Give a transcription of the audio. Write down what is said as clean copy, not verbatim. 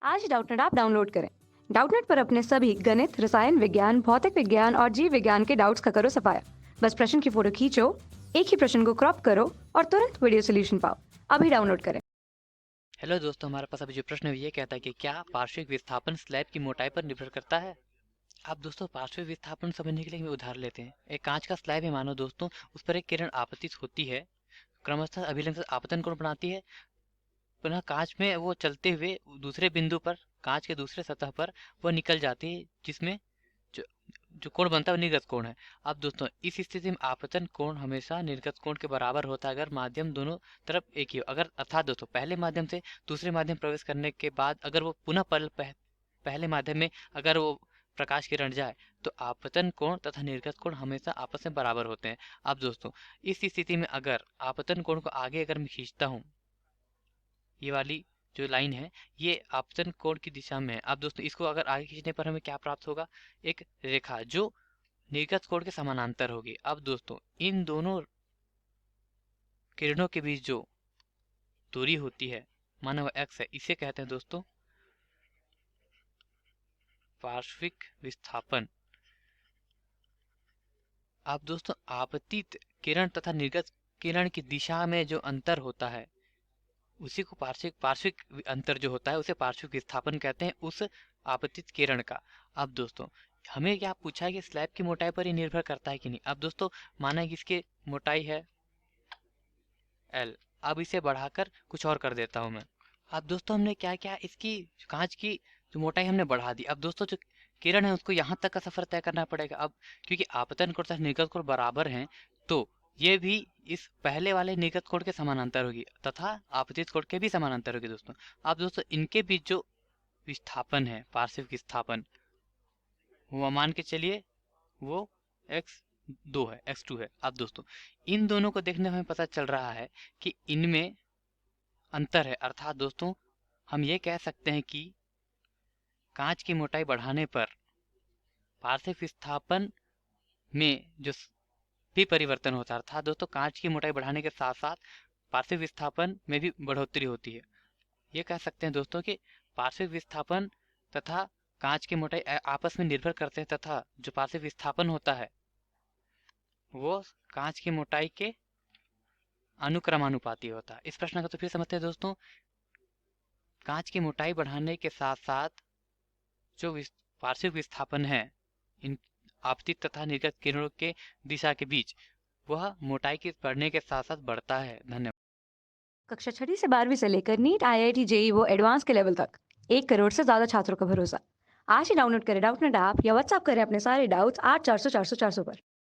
आज ही Doubtnut app download करें। Doubtnut पर अपने सभी गणित, रसायन विज्ञान, भौतिक विज्ञान और जीव विज्ञान के डाउट्स का करो सफाया। बस प्रश्न की फोटो खींचो, एक ही प्रश्न को क्रॉप करो और तुरंत वीडियो सोल्यूशन पाओ। अभी डाउनलोड करें। हेलो दोस्तों, हमारे पास अभी जो प्रश्न है ये कहता है कि क्या पार्श्विक विस्थापन स्लैब की मोटाई पर निर्भर करता है। आप दोस्तों पार्श्विक विस्थापन समझने के लिए हम उदाहरण लेते हैं। एक कांच का स्लैब है मानो दोस्तों, उस पर एक किरण आपतित होती है, क्रमशः अभिलंब से आपतन कोण बनाती है। पुनः कांच में वो चलते हुए दूसरे बिंदु पर, कांच के दूसरे सतह पर वो निकल जाती है, जिसमें जो जो कोण बनता है वो निर्गत कोण है। अब दोस्तों इस स्थिति में आपतन कोण हमेशा निर्गत कोण के बराबर होता है अगर माध्यम दोनों तरफ एक ही हो। अगर अर्थात दोस्तों पहले माध्यम से दूसरे माध्यम प्रवेश करने के बाद अगर वो पुनः पहले माध्यम में अगर वो प्रकाश किरण जाए तो आपतन कोण तथा निर्गत कोण हमेशा आपस में बराबर होते हैं। अब दोस्तों इस स्थिति में अगर आपतन कोण को आगे अगर मैं खींचता हूँ, ये वाली जो लाइन है ये आपतन कोण की दिशा में है। अब दोस्तों इसको अगर आगे खींचने पर हमें क्या प्राप्त होगा, एक रेखा जो निर्गत कोण के समानांतर होगी। अब दोस्तों इन दोनों किरणों के बीच जो दूरी होती है माना वो x है, इसे कहते हैं दोस्तों पार्श्विक विस्थापन। अब दोस्तों आपतित किरण तथा निर्गत किरण की दिशा में जो अंतर होता है उसी को पार्श्विक पार्श्विक अंतर जो होता है उसे पार्श्विक विस्थापन कहते हैं, उस आपतित किरण का। अब दोस्तों हमें क्या पूछा है कि स्लैब की मोटाई पर ही निर्भर करता है कि नहीं। अब दोस्तों माना कि इसकी मोटाई है L, अब इसे बढ़ाकर कुछ और कर देता हूं मैं। अब दोस्तों हमने क्या किया, इसकी कांच की जो मोटाई हमने बढ़ा दी। अब दोस्तों जो किरण है उसको यहाँ तक का सफर तय करना पड़ेगा। अब क्योंकि आपतन कोण तथा निर्गत कोण बराबर हैं तो ये भी इस पहले वाले निर्गत कोण के समानांतर होगी तथा आपतित कोण के भी समानांतर होगी दोस्तों। अब दोस्तों इनके बीच जो विस्थापन है, पार्श्विक विस्थापन, वो मान के चलिए वो x2 है, x2 है। अब दोस्तों इन दोनों को देखने में हमें पता चल रहा है कि इनमें अंतर है, अर्थात दोस्तों हम ये कह सकते हैं कि कांच की मोटाई बढ़ाने पर पार्श्विक विस्थापन में जो भी परिवर्तन होता है, अर्थात दोस्तों कांच की मोटाई बढ़ाने के साथ साथ पार्श्विक विस्थापन में भी बढ़ोतरी होती है। ये कह सकते हैं दोस्तों कि पार्श्विक विस्थापन तथा कांच की मोटाई आपस में निर्भर करते हैं तथा जो पार्श्विक विस्थापन होता है वो कांच की मोटाई के अनुक्रमानुपाती होता है। इस प्रश्न को तो फिर समझते हैं दोस्तों, कांच की मोटाई बढ़ाने के साथ साथ जो पार्श्विक विस्थापन है इन आपतित तथा निर्गत किरणों के दिशा के बीच, वह मोटाई के बढ़ने के साथ साथ बढ़ता है। धन्यवाद। कक्षा 6 से 12वीं से लेकर नीट, IIT, जेई वो एडवांस के लेवल तक 1 करोड़ से ज्यादा छात्रों का भरोसा। आज ही डाउनलोड करें डाउटनेट ऐप या व्हाट्सएप करें अपने सारे डाउट्स 8400 400 400 पर।